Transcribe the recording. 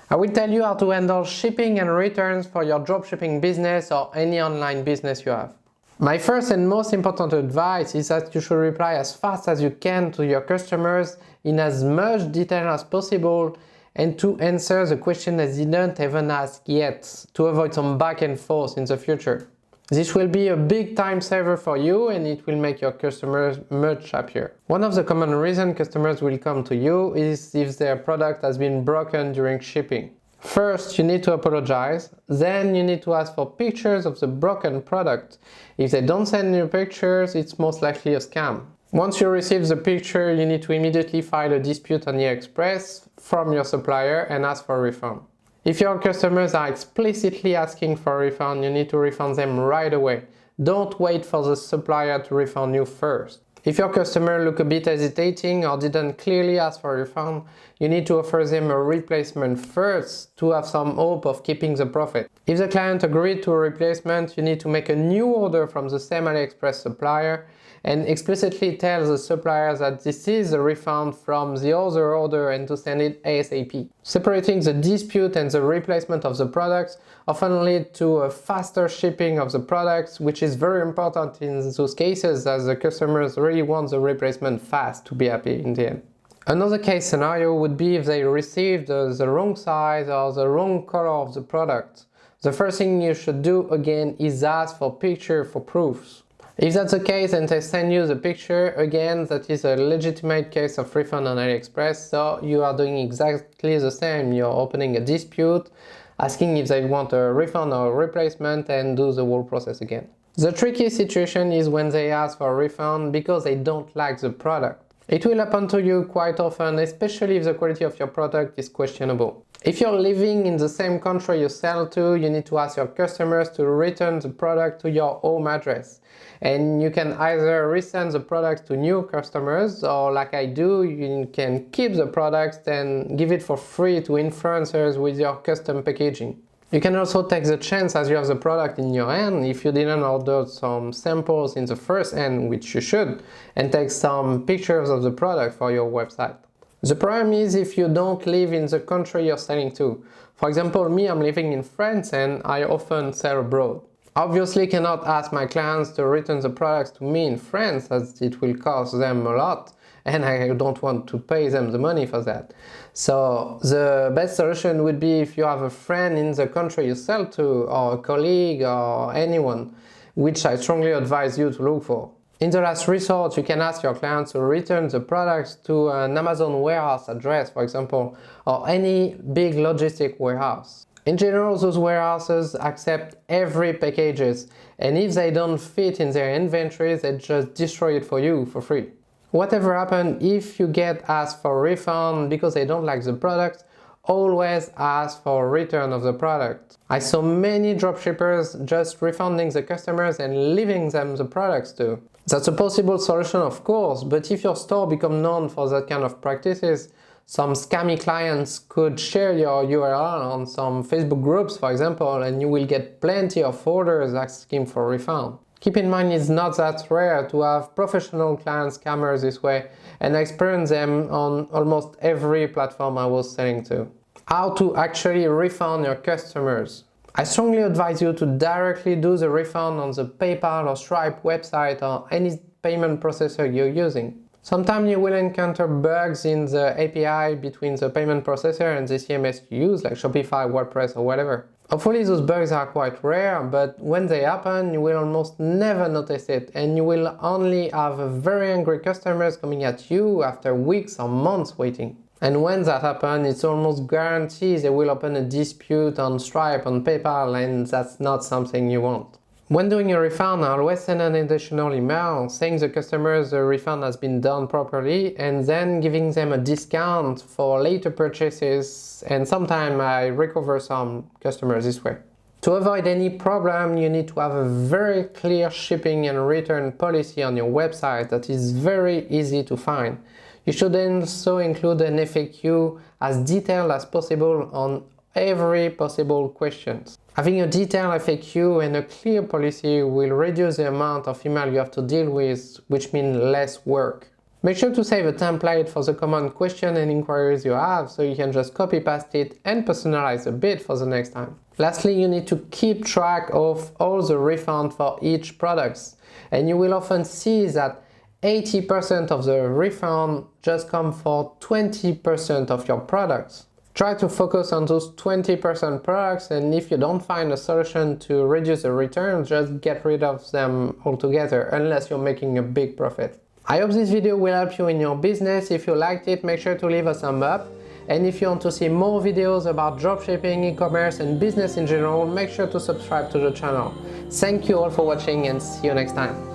I will tell you how to handle shipping and returns for your dropshipping business or any online business you have. My first and most important advice is that you should reply as fast as you can to your customers in as much detail as possible and to answer the question they didn't even ask yet, to avoid some back and forth in the future. This will be a big time saver for you and it will make your customers much happier. One of the common reasons customers will come to you is if their product has been broken during shipping. First, you need to apologize, then you need to ask for pictures of the broken product. If they don't send you pictures, it's most likely a scam. Once you receive the picture, you need to immediately file a dispute on Aliexpress from your supplier and ask for a refund. If your customers are explicitly asking for a refund, you need to refund them right away. Don't wait for the supplier to refund you first. If your customer look a bit hesitating or didn't clearly ask for a refund, you need to offer them a replacement first to have some hope of keeping the profit. If the client agreed to a replacement, you need to make a new order from the same Aliexpress supplier and explicitly tell the supplier that this is a refund from the other order and to send it ASAP. Separating the dispute and the replacement of the products often lead to a faster shipping of the products, which is very important in those cases as the customers really want the replacement fast to be happy in the end. Another case scenario would be if they received the wrong size or the wrong color of the product. The first thing you should do again is ask for picture for proofs. If that's the case and they send you the picture, again, that is a legitimate case of refund on Aliexpress, so you are doing exactly the same. You're opening a dispute, asking if they want a refund or a replacement and do the whole process again. The tricky situation is when they ask for a refund because they don't like the product. It will happen to you quite often, especially if the quality of your product is questionable. If you're living in the same country you sell to, you need to ask your customers to return the product to your home address. And you can either resend the product to new customers, or like I do, you can keep the product and give it for free to influencers with your custom packaging. You can also take the chance as you have the product in your hand, if you didn't order some samples in the first hand, which you should, and take some pictures of the product for your website. The problem is if you don't live in the country you're selling to. For example, me, I'm living in France and I often sell abroad. Obviously cannot ask my clients to return the products to me in France as it will cost them a lot and I don't want to pay them the money for that. So the best solution would be if you have a friend in the country you sell to or a colleague or anyone, which I strongly advise you to look for. In the last resort, you can ask your clients to return the products to an Amazon warehouse address, for example, or any big logistic warehouse. In general, those warehouses accept every packages, and if they don't fit in their inventory, they just destroy it for you for free. Whatever happens, if you get asked for a refund because they don't like the product, always ask for a return of the product. I saw many dropshippers just refunding the customers and leaving them the products too. That's a possible solution, of course, but if your store becomes known for that kind of practices, some scammy clients could share your URL on some Facebook groups, for example, and you will get plenty of orders asking for a refund. Keep in mind it's not that rare to have professional client scammers this way, and I experienced them on almost every platform I was selling to. How to actually refund your customers? I strongly advise you to directly do the refund on the PayPal or Stripe website or any payment processor you're using. Sometimes you will encounter bugs in the API between the payment processor and the CMS you use, like Shopify, WordPress or whatever. Hopefully those bugs are quite rare, but when they happen, you will almost never notice it and you will only have very angry customers coming at you after weeks or months waiting. And when that happens, it's almost guaranteed they will open a dispute on Stripe, on PayPal, and that's not something you want. When doing a refund, I always send an additional email saying the customers the refund has been done properly and then giving them a discount for later purchases, and sometimes I recover some customers this way. To avoid any problem, you need to have a very clear shipping and return policy on your website that is very easy to find. You should also include an FAQ as detailed as possible on every possible question. Having a detailed FAQ and a clear policy will reduce the amount of email you have to deal with, which means less work. Make sure to save a template for the common question and inquiries you have, so you can just copy paste it and personalize a bit for the next time. Lastly, you need to keep track of all the refunds for each product, and you will often see that 80% of the refund just come for 20% of your products. Try to focus on those 20% products, and if you don't find a solution to reduce the returns, just get rid of them altogether, unless you're making a big profit. I hope this video will help you in your business. If you liked it, make sure to leave a thumb up. And if you want to see more videos about dropshipping, e-commerce and business in general, make sure to subscribe to the channel. Thank you all for watching and see you next time.